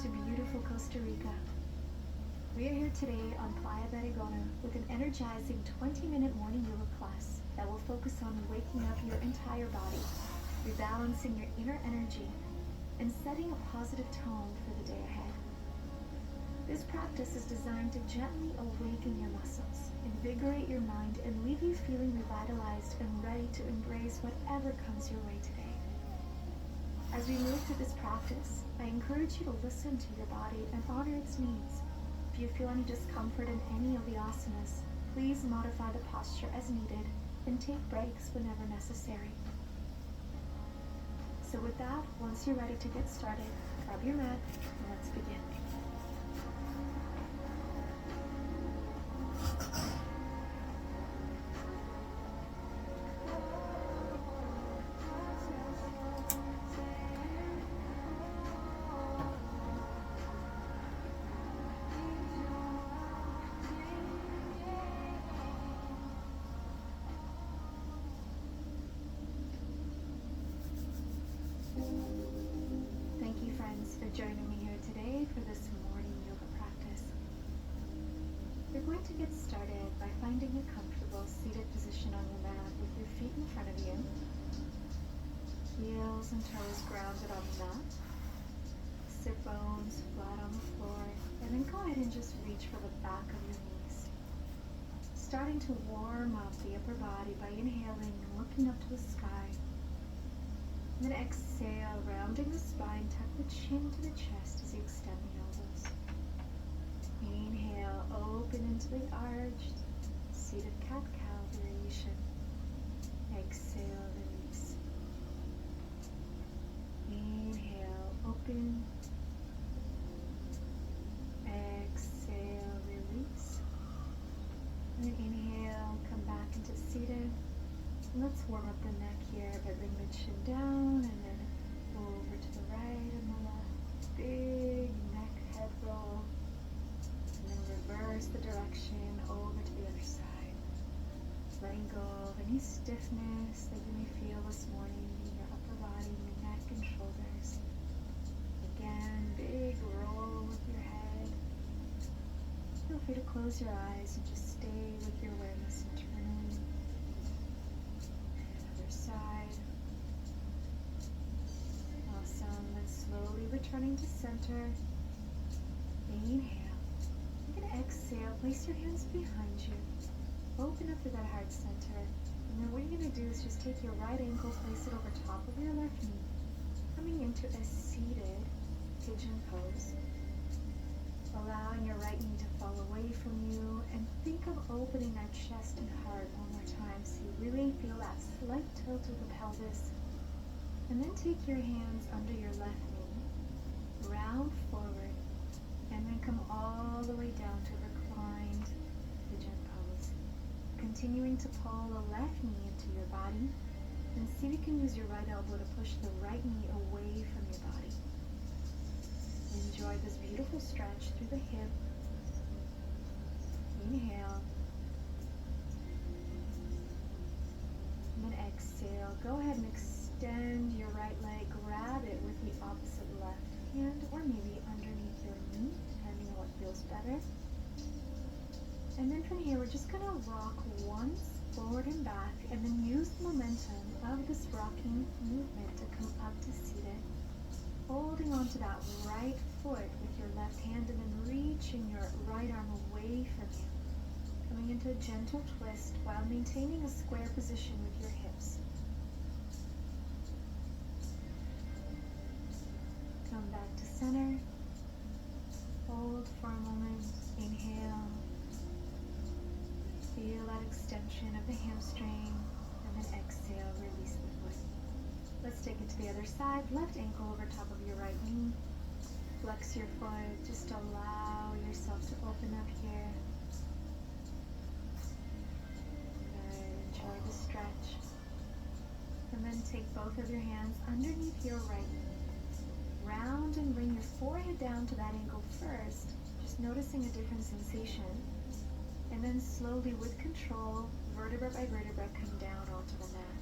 to beautiful Costa Rica. We are here today on Playa Barigona with an energizing 20-minute morning yoga class that will focus on waking up your entire body, rebalancing your inner energy, and setting a positive tone for the day ahead. This practice is designed to gently awaken your muscles, invigorate your mind, and leave you feeling revitalized and ready to embrace whatever comes your way today. As we move through this practice, I encourage you to listen to your body and honor its needs. If you feel any discomfort in any of the asanas, please modify the posture as needed and take breaks whenever necessary. So with that, once you're ready to get started, grab your mat and let's begin. Thank you, friends, for joining me here today for this morning yoga practice. We're going to get started by finding a comfortable seated position on your mat with your feet in front of you, heels and toes grounded on the mat, sit bones flat on the floor, and then go ahead and just reach for the back of your knees. Starting to warm up the upper body by inhaling and looking up to the sky. And then exhale, rounding the spine, tuck the chin to the chest as you extend the elbows. Inhale, open into the arched, seated cat-cow variation. Exhale, release. Inhale, open. Exhale, release. And then inhale, come back into seated. Let's warm up the neck here by bringing the chin down and then over to the right and the left. Big neck head roll. And then reverse the direction over to the other side. Letting go of any stiffness that you may feel this morning in your upper body, your neck and shoulders. Again, big roll with your head. Feel free to close your eyes and just stay with your awareness internally. Side. Awesome. Then slowly returning to center. Inhale. You're going to exhale. Place your hands behind you. Open up to that heart center. And then what you're going to do is just take your right ankle, place it over top of your left knee. Coming into a seated pigeon pose. Allowing your right knee to fall away from you, and think of opening that chest and heart one more time so you really feel that slight tilt of the pelvis. And then take your hands under your left knee, round forward, and then come all the way down to reclined pigeon pose. Continuing to pull the left knee into your body, and see if you can use your right elbow to push the right knee away from your body. Enjoy this beautiful stretch through the hip. Inhale. And then exhale. Go ahead and extend your right leg. Grab it with the opposite left hand or maybe underneath your knee, depending on what feels better. And then from here, we're just going to rock once forward and back, and then use the momentum of this rocking movement to come up to seated. Holding on to that right foot with your left hand and then reaching your right arm away from you. Coming into a gentle twist while maintaining a square position with your hips. Come back to center. Hold for a moment. Inhale. Feel that extension of the hamstring. And then exhale, release the foot. Let's take it to the other side. Left ankle over top of your right knee. Flex your foot. Just allow yourself to open up here. Good. Enjoy the stretch. And then take both of your hands underneath your right knee. Round and bring your forehead down to that ankle first. Just noticing a different sensation. And then slowly, with control, vertebra by vertebra, come down onto the mat.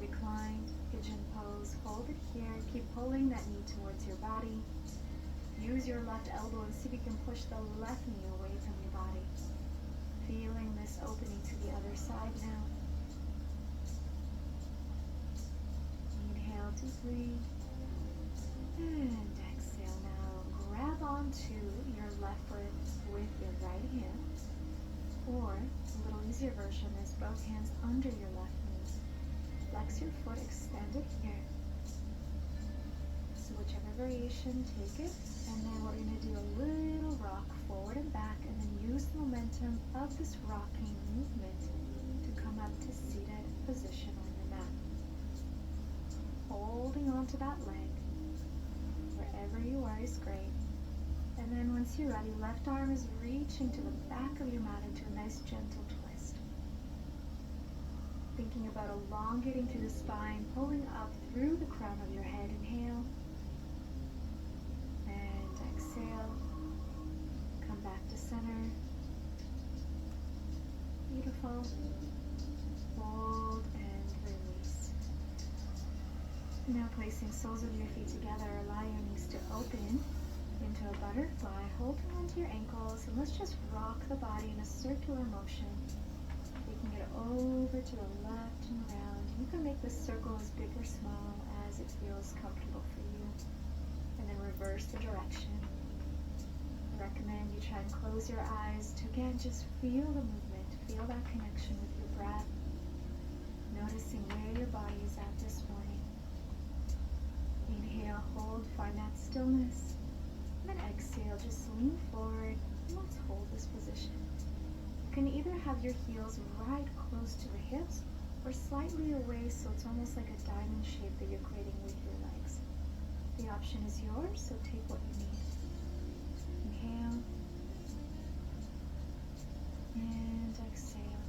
Reclined pigeon pose. Hold it here. Keep pulling that knee towards your body. Use your left elbow and see if you can push the left knee away from your body. Feeling this opening to the other side now. Inhale deeply. And exhale now. Grab onto your left foot with your right hand. Or, a little easier version is both hands under your left knee. Flex your foot, extend it here. So whichever variation, take it. And then we're going to do a little rock forward and back, and then use the momentum of this rocking movement to come up to seated position on your mat. Holding on to that leg. Wherever you are is great. And then once you're ready, left arm is reaching to the back of your mat into a nice gentle twist. Thinking about elongating through the spine, pulling up through the crown of your head. Inhale. And exhale. Come back to center. Beautiful. Hold and release. Now placing soles of your feet together, allow your knees to open into a butterfly, holding onto your ankles, and let's just rock the body in a circular motion, taking it over to the left and around. You can make this circle as big or small as it feels comfortable for you, and then reverse the direction. I recommend you try and close your eyes to again just feel the movement, feel that connection with your breath, noticing where your body is at this morning. Inhale, hold, find that stillness. And then exhale, just lean forward, and let's hold this position. You can either have your heels right close to the hips or slightly away, so it's almost like a diamond shape that you're creating with your legs. The option is yours, so take what you need. Inhale, and exhale.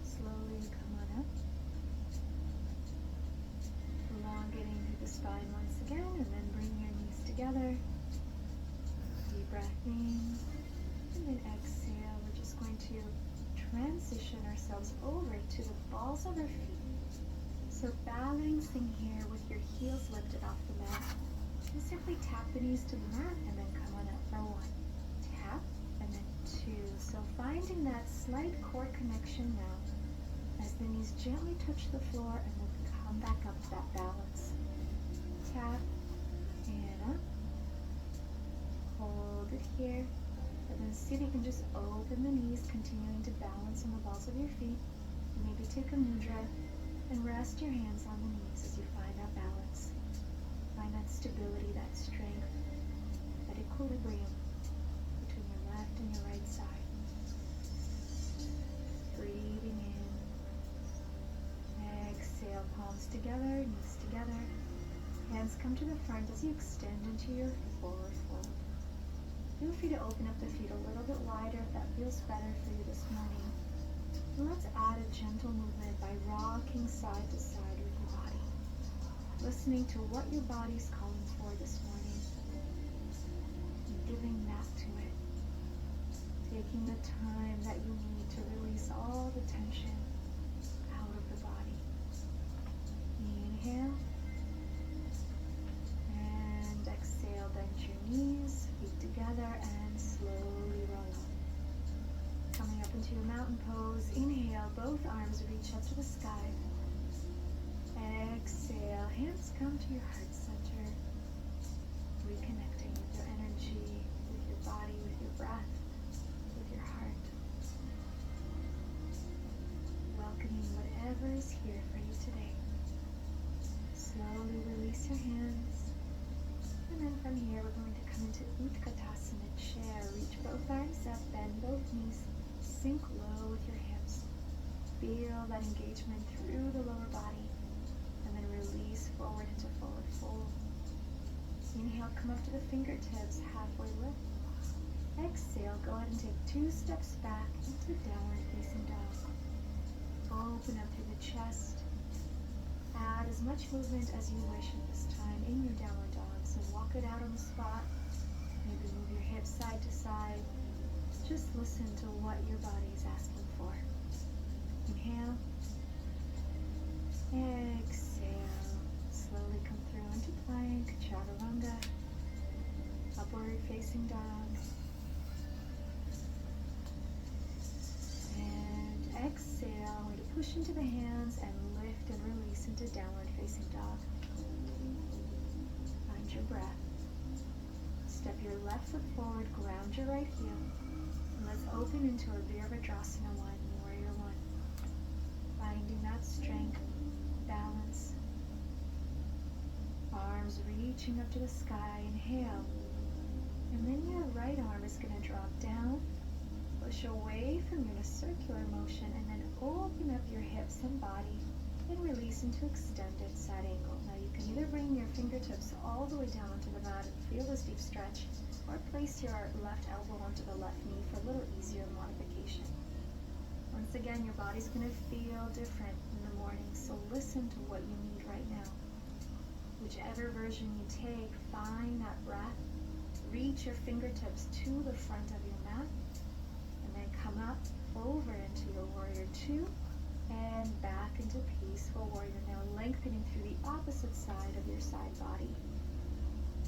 Slowly come on up. Elongating through the spine once again, and then bring your knees together. Deep breath in, and then exhale. We're just going to transition ourselves over to the balls of our feet. So balancing here with your heels lifted off the mat. And simply tap the knees to the mat, and then come on up for one. Tap, and then two. So finding that slight core connection now, as the knees gently touch the floor, and then come back up to that balance. Tap, and up. Hold it here. And then see if you can just open the knees, continuing to balance on the balls of your feet. Maybe take a mudra and rest your hands on the knees as you find that balance. Find that stability, that strength, that equilibrium between your left and your right side. Breathing in. Exhale, palms together, knees together. Hands come to the front as you extend into your forward fold. Feel free to open up the feet a little bit wider if that feels better for you this morning. And let's add a gentle movement by rocking side to side with your body. Listening to what your body's calling for this morning. And giving that to it. Taking the time that you need to release all the tension out of the body. Inhale. And exhale, bend your knees, feet together, and slowly roll up. Coming up into your mountain pose, inhale, both arms reach up to the sky. Exhale, hands come to your heart center. Reconnecting with your energy, with your body, with your breath, with your heart. Welcoming whatever is here for you today. Slowly release your hands. And then from here, we're going to come into Utkatasana chair. Reach both arms up, bend both knees. Sink low with your hips. Feel that engagement through the lower body. And then release forward into forward fold. Inhale, come up to the fingertips, halfway lift. Exhale, go ahead and take 2 steps back into downward facing dog. Open up through the chest. Add as much movement as you wish at this time in your downward dog. So walk it out on the spot. Maybe move your hips side to side. Just listen to what your body is asking for. Inhale. Exhale. Slowly come through into plank, chaturanga, upward facing dog. And exhale, way to push into the hands and lift and release into downward facing dog. Find your breath. Step your left foot forward, ground your right heel. And let's open into a Virabhadrasana 1, Warrior 1. Finding that strength, balance. Arms reaching up to the sky, inhale. And then your right arm is going to drop down, push away from you in a circular motion, and then open up your hips and body and release into extended side angle. Now you can either bring your fingertips all the way down onto the mat and feel this deep stretch, or place your left elbow onto the left knee for a little easier modification. Once again, your body's going to feel different in the morning, so listen to what you need right now. Whichever version you take, find that breath. Reach your fingertips to the front of your mat, and then come up over into your Warrior 2 and back into Peaceful Warrior. Now lengthening through the opposite side of your side body.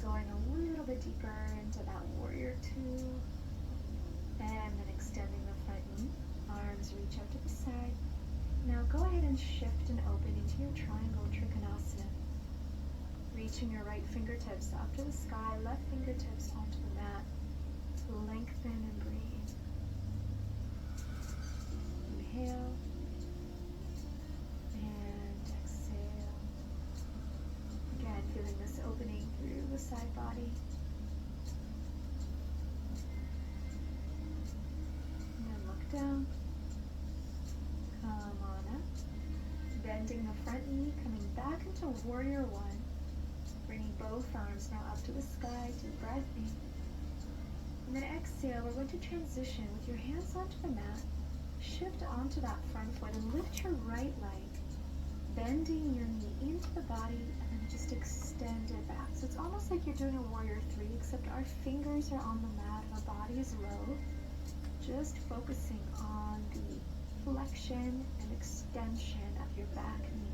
Going a little bit deeper into that Warrior 2, and then extending the front knee. Arms reach out to the side. Now go ahead and shift and open into your Triangle Trikonasana. Reaching your right fingertips up to the sky, left fingertips onto the mat. Lengthen and breathe. Inhale and exhale. Again, feeling this opening through the side body. And then look down. Come on up. Bending the front knee, coming back into Warrior 1. Bringing both arms now up to the sky, deep breath in. And then exhale, we're going to transition with your hands onto the mat. Shift onto that front foot and lift your right leg. Bending your knee into the body and then just extend it back. So it's almost like you're doing a Warrior 3, except our fingers are on the mat, our body is low. Just focusing on the flexion and extension of your back knee.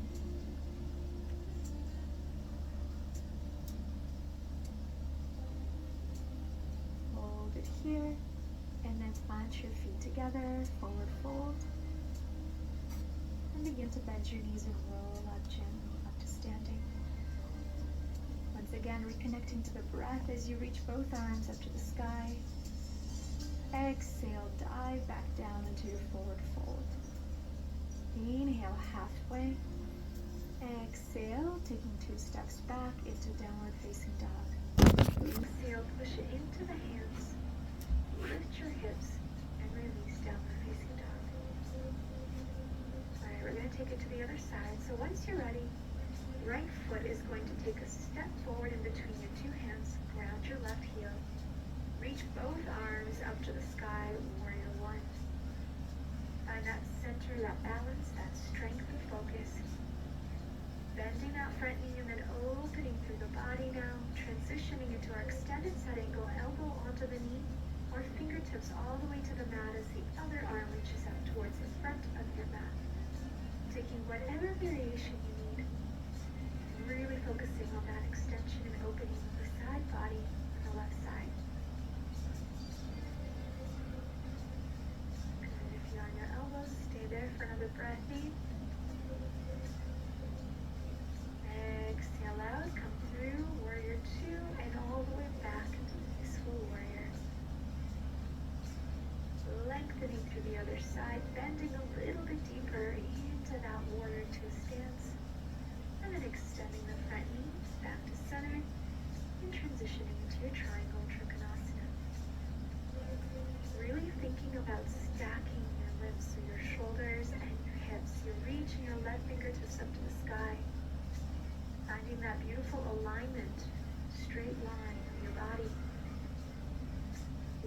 Here, and then plant your feet together, forward fold, and begin to bend your knees and roll up gently up to standing. Once again, reconnecting to the breath as you reach both arms up to the sky. Exhale, dive back down into your forward fold. Inhale halfway. Exhale, taking 2 steps back into downward facing dog. Exhale, push it into the hands. Lift your hips and release downward facing dog. Alright, we're going to take it to the other side. So once you're ready, right foot is going to take a step forward in between your 2 hands. Ground your left heel. Reach both arms up to the sky, Warrior 1. Find that center, that balance, that strength and focus. Bending that front knee and then opening through the body now. Transitioning into our extended side angle, elbow onto the knee. Or fingertips all the way to the mat as the other arm reaches out towards the front of your mat. Taking whatever variation you need, really focusing on that extension and opening of the side body on the left side. Good. If you're on your elbows, stay there for another breath in. Exhale out, come through, Warrior 2, and all the way back into Peaceful Warrior. Lengthening through the other side, bending a little bit deeper into that Warrior 2 stance, and then extending the front knee back to center, and transitioning into your Triangle Trikonasana. Really thinking about stacking your limbs, so your shoulders and your hips. You're reaching your left fingertips up to the sky, finding that beautiful alignment, straight line of your body.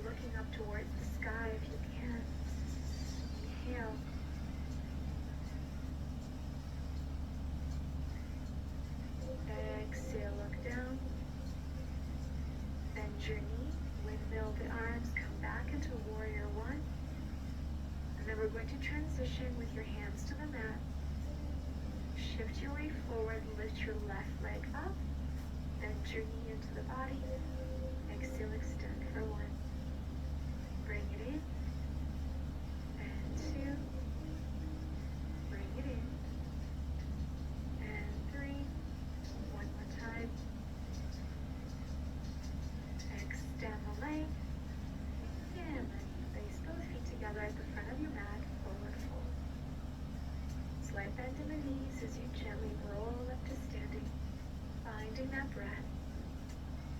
Looking up towards the sky if you can. Inhale. Exhale, look down. Bend your knee, windmill the arms, come back into Warrior 1. And then we're going to transition with your hands to the mat. Shift your weight forward, lift your left leg up, bend your knee into the body. Exhale, extend for 1. Bring it in, and 2. Bring it in, and 3. One more time. Extend the leg, and then place both feet together at the front of your mat, forward fold. Slight bend in the knees as you gently roll up to standing, finding that breath,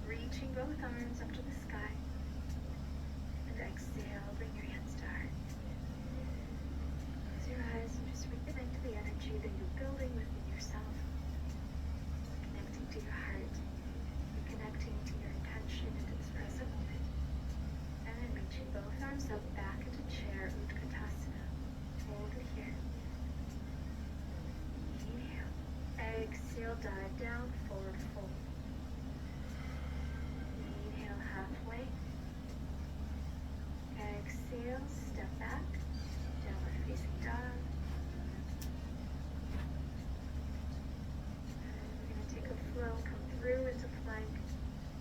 reaching both arms up to the sky, and exhale, bring your hands to heart. Close your eyes and just reconnect to the energy that you're building within yourself, connecting to your heart, connecting to your intention into this present moment, and then reaching both arms up back into chair, Utkatasana. Hold it here. Inhale. Exhale, dive down, forward fold. Inhale, halfway. Exhale, step back, downward facing dog. And we're going to take a flow, come through into plank,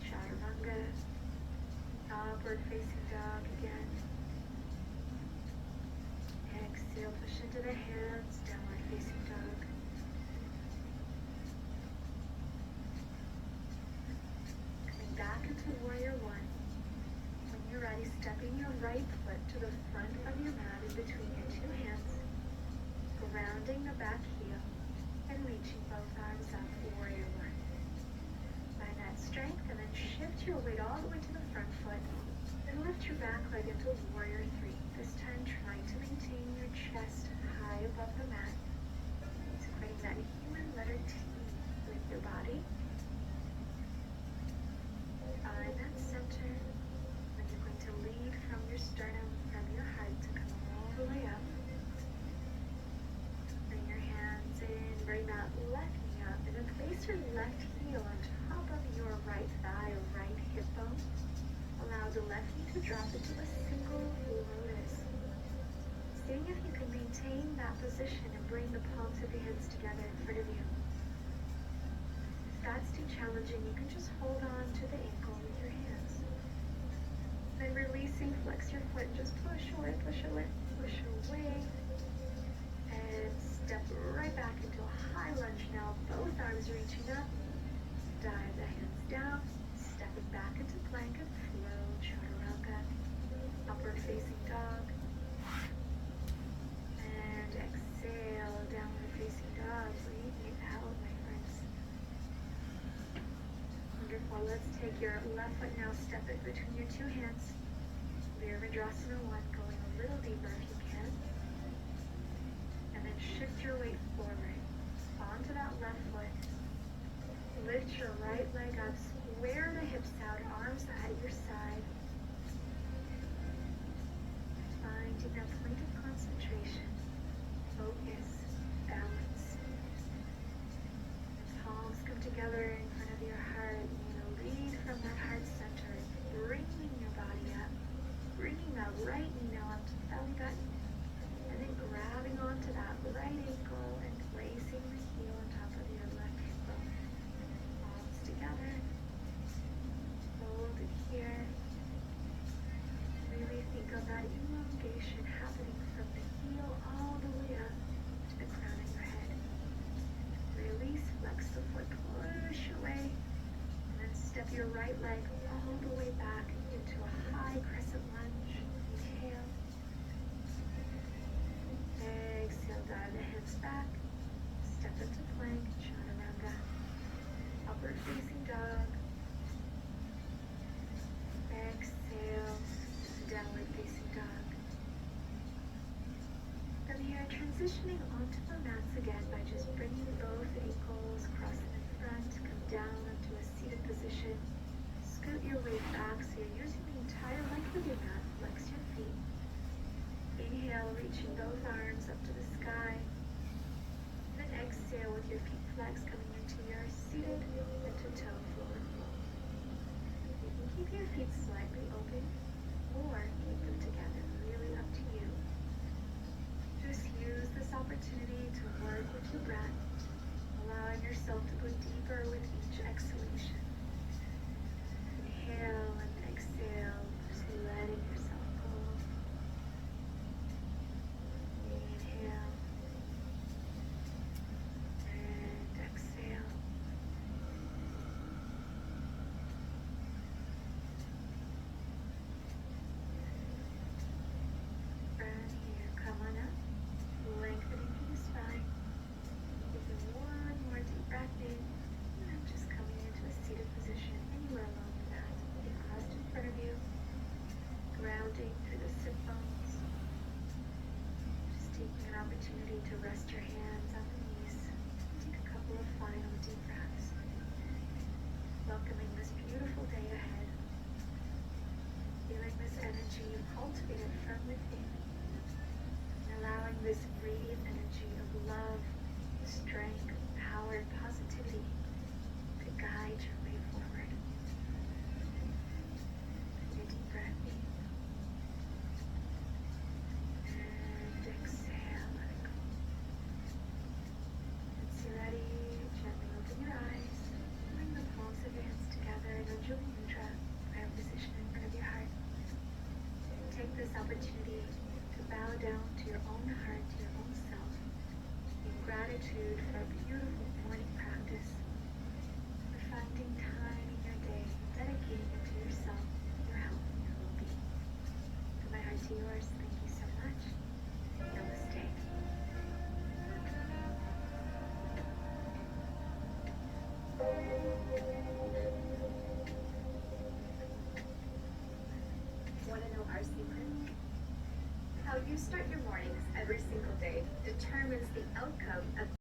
chaturanga, upward facing dog again. Exhale, push into the hands, downward facing dog. Coming back into warrior 1. When you're ready, stepping your right foot to the front of your mat in between your 2 hands, grounding the back heel, and reaching both arms up, warrior 1. Find that strength, and then shift your weight all the way to the front foot, and lift your back leg into warrior 3. This time trying to maintain your chest high above the mat. It's creating that human letter T with your body. Find that center. Then you're going to lead from your sternum, from your heart to come all the way up. Bring your hands in, bring that left knee up, and then place your left heel on top of your right thigh or right hip bone. Allow the left knee to drop into a single lotus. Seeing if you can maintain that position and bring the palms of your hands together in front of you. If that's too challenging, you can just hold on to the ankle with your hands. Then releasing, flex your foot and just push away, push away, push away. And step right back into a high lunge now. Both arms reaching up. Dive the hands down. Stepping back into plank and flow, chaturanga. Upward facing dog. And exhale, downward facing dog. Breathe it out, my friends. Wonderful. Let's take your left foot now, step it between your 2 hands. Virabhadrasana 1, going a little deeper if you can. And then shift your weight forward onto that left foot. Lift your right leg up, square the hips out, arms at your side. Finding that point of concentration, focus, balance. The palms come together in front of your heart. You're going to lead from that heart center, bringing your body up, bringing that right knee now up to the belly button, and then grabbing onto that right ankle and placing the heel on top of your left hip bone. Palms together. Hold it here. Really think of that elongation happening from the heel all the way up to the crown of your head. Release, flex the foot, push away, and then step your right leg all the way back into a high crescent lunge. Inhale. Exhale, dive the hands back. Step into plank, chaturanga. Upward facing dog. Exhale, downward facing dog. From here, transitioning onto the mats again by just bringing both ankles, crossing in front, come down into a seated position. Scoot your weight back so you're using the entire length of your mat. Flex your feet. Inhale, reaching both arms up to the sky. Then exhale with your feet flexed, coming into your seated head to toe forward fold. You can keep your feet slightly open or keep them together, really up to you. Just use this opportunity to work with your breath allowing yourself to go deeper with each exhalation. Inhale and exhale, just letting yourself go. Inhale and exhale. From here, come on up, lengthening through the spine. Taking one more deep breath in, and then just coming into a seated position anywhere along the mat. Feet crossed in front of you, grounding through the sit bones. Just taking an opportunity to rest your hands on the knees. Take a couple of final deep breaths. Welcoming this beautiful day ahead. Feeling this energy you've cultivated from within. And allowing this radiant energy of love, strength, power, and positivity to guide your way forward. Take a deep breath in. And exhale, let it go. Once you're ready, gently open your eyes. Bring the palms of your hands together in Anjali Mudra, prayer position in front of your heart. Take this opportunity to bow down to your own heart, to your own self, in gratitude for a beautiful morning practice, for finding time in your day, dedicating it to yourself, your health, and your well-being. From my heart to yours, thank you so much. Namaste. Want to know our secret? How you start your mornings every single day determines the outcome of